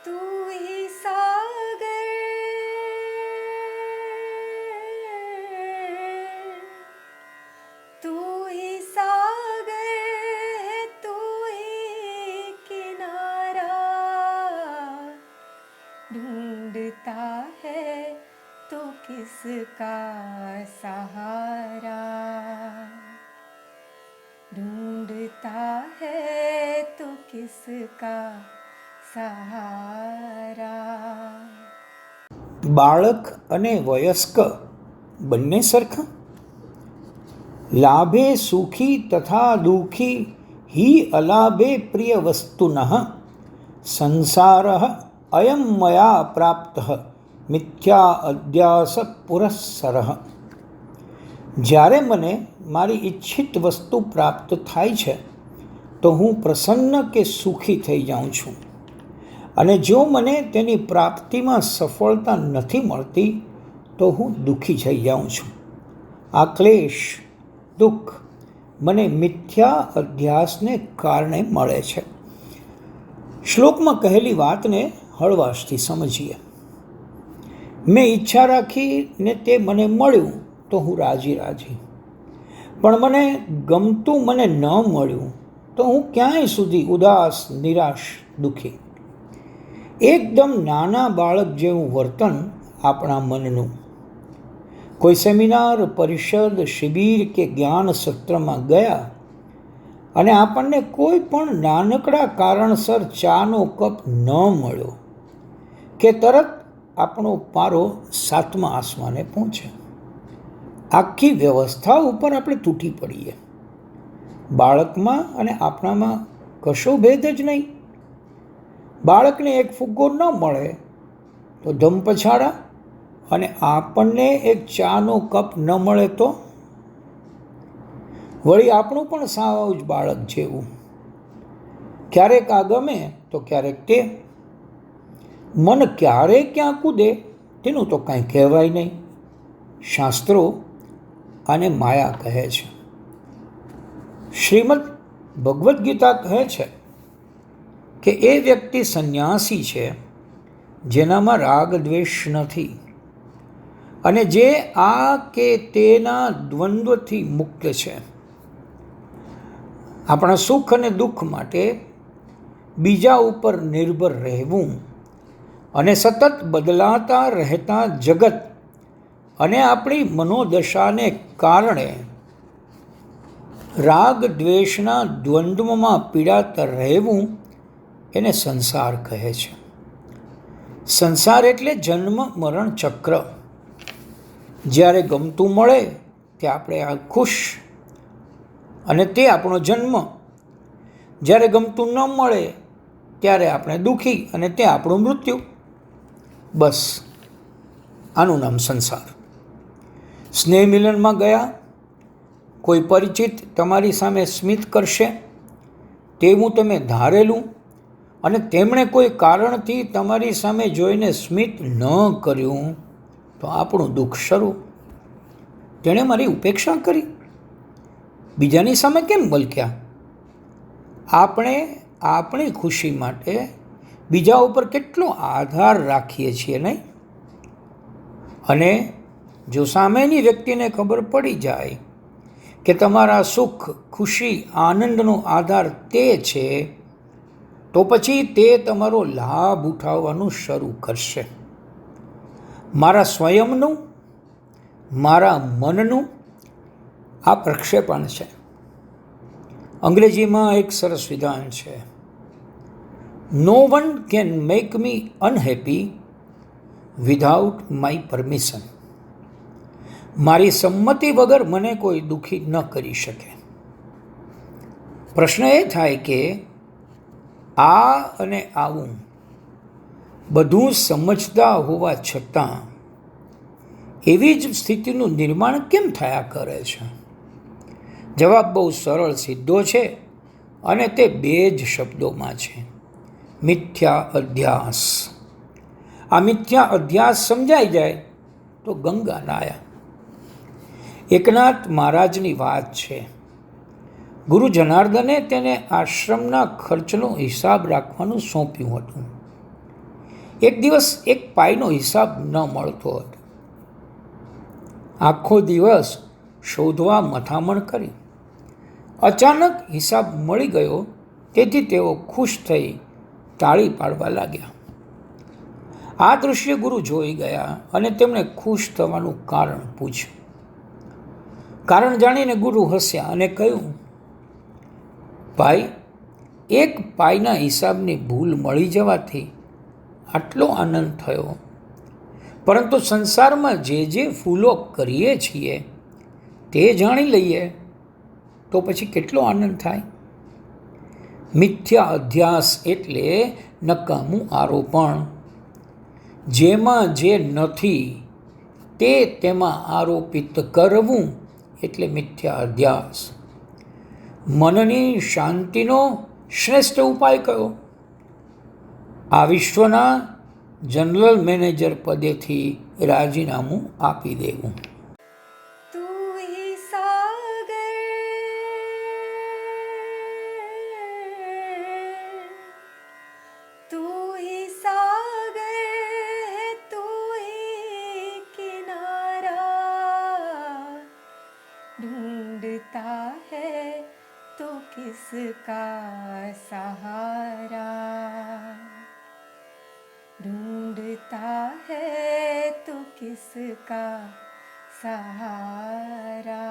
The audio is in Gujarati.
तू ही सागर तू ही सागर है तू ही किनारा ढूंढता है तो किसका सहारा ढूंढता है तो किसका सहारा। બાળક અને વયસ્ક બંને સરખા? લાભે સુખી તથા દુઃખી હિ અલાભે પ્રિય વસ્તુનઃ સંસાર અયમ મયા પ્રાપ્ત મિથ્યા અધ્યાસ પુરસ્સર. જ્યારે મને મારી ઈચ્છિત વસ્તુ પ્રાપ્ત થાય છે તો હું પ્રસન્ન કે સુખી થઈ જાઉં છું, અને જો મને તેની પ્રાપ્તિમાં સફળતા નથી મળતી તો હું દુઃખી થઈ જાઉં છું. આ ક્લેશ, દુઃખ મને મિથ્યા અધ્યાસને કારણે મળે છે. શ્લોકમાં કહેલી વાતને હળવાશથી સમજીએ. મેં ઈચ્છા રાખીને તે મને મળ્યું તો હું રાજી, પણ મને ગમતું મને ન મળ્યું તો હું ક્યાંય સુધી ઉદાસ, નિરાશ, દુઃખી. એકદમ નાના બાળક જેવું વર્તન આપણા મનનું. કોઈ સેમિનાર, પરિષદ, શિબિર કે જ્ઞાન સત્રમાં ગયા અને આપણને કોઈ પણ નાનકડા કારણસર ચાનો કપ ન મળ્યો કે તરત આપણો પારો 7મા આસમાને પહોંચે. આખી વ્યવસ્થા ઉપર આપણે તૂટી પડીએ. બાળકમાં અને આપણામાં કશો ભેદ જ નહીં. બાળકને એક ફુગ્ગો ન મળે તો ધમપછાડા, અને આપણને એક ચાનો કપ ન મળે તો વળી આપણું પણ સાવ જ બાળક જેવું. ક્યારેક આ ગમે તો ક્યારેક તે. મન ક્યારે ક્યાં કૂદે તેનું તો કાંઈ કહેવાય નહીં. શાસ્ત્રો આને માયા કહે છે. શ્રીમદ ભગવદ્ ગીતા કહે છે કે એ વ્યક્તિ સંન્યાસી છે જેનામાં રાગ દ્વેષ નથી, અને જે આ કે તેના દ્વંદ્વથી મુક્ત છે. આપણા સુખ અને દુઃખ માટે બીજા ઉપર નિર્ભર રહેવું અને સતત બદલાતા રહેતા જગત અને આપણી મનોદશાને કારણે રાગ દ્વેષના દ્વંદ્વમાં પીડાતા રહેવું એને સંસાર કહે છે. સંસાર એટલે જન્મ મરણ ચક્ર. જ્યારે ગમતું મળે તે આપણે ખુશ અને તે આપણો જન્મ. જ્યારે ગમતું ન મળે ત્યારે આપણે દુઃખી અને તે આપણું મૃત્યુ. બસ આનું નામ સંસાર. સ્નેહ મિલનમાં ગયા, કોઈ પરિચિત તમારી સામે સ્મિત કરશે તેવું તમે ધારેલું, અને તેમણે કોઈ કારણથી તમારી સામે જોઈને સ્મિત ન કર્યું તો આપણું દુઃખ શરૂ. તેણે મારી ઉપેક્ષા કરી, બીજાની સામે કેમ બલક્યા? આપણે આપણી ખુશી માટે બીજા ઉપર કેટલો આધાર રાખીએ છીએ, નહીં? અને જો સામેની વ્યક્તિને ખબર પડી જાય કે તમારા સુખ, ખુશી, આનંદનો આધાર તે છે, તો પછી તે તમારો લાભ ઉઠાવવાનું શરૂ કરશે. મારા સ્વયંનું, મારા મનનું આ પ્રક્ષેપણ છે. અંગ્રેજીમાં એક સરસ વિધાન છે, no one can make me unhappy without my permission. મારી સંમતિ વગર મને કોઈ દુઃખી ન કરી શકે. પ્રશ્ન એ થાય કે આ અને આવું બધું સમજતા હોવા છતાં એવી જ સ્થિતિનું નિર્માણ કેમ થયા કરે છે? જવાબ બહુ સરળ, સીધો છે, અને તે 2 જ શબ્દોમાં છે, મિથ્યા અધ્યાસ. આ મિથ્યા અધ્યાસ સમજાઈ જાય તો ગંગા નાયા. એકનાથ મહારાજની વાત છે. ગુરુ જનાર્દને તેને આશ્રમના ખર્ચનો હિસાબ રાખવાનું સોંપ્યું હતું. એક દિવસ એક પાઈનો હિસાબ ન મળતો હતો. આખો દિવસ શોધવા મથામણ કરી. અચાનક હિસાબ મળી ગયો, તેથી તેઓ ખુશ થઈ તાળી પાડવા લાગ્યા. આ દૃશ્ય ગુરુ જોઈ ગયા અને તેમણે ખુશ થવાનું કારણ પૂછ્યું. કારણ જાણીને ગુરુ હસ્યા અને કહ્યું, ભાઈ, એક પાઈના હિસાબની ભૂલ મળી જવાથી આટલો આનંદ થયો, પરંતુ સંસારમાં જે ભૂલો કરીએ છીએ તે જાણી લઈએ તો પછી કેટલો આનંદ થાય. મિથ્યા અધ્યાસ એટલે નકામું આરોપણ. જેમાં જે નથી તે તેમાં આરોપિત કરવું એટલે મિથ્યા અધ્યાસ. મનની શાંતિનો શ્રેષ્ઠ ઉપાય કયો? આ વિશ્વના જનરલ મેનેજર પદેથી રાજીનામું આપી દેવું. तू ही सागर तू ही सागर है तू ही किनारा ढूंढता है तो किसका सहारा ढूंढता है तो किसका सहारा.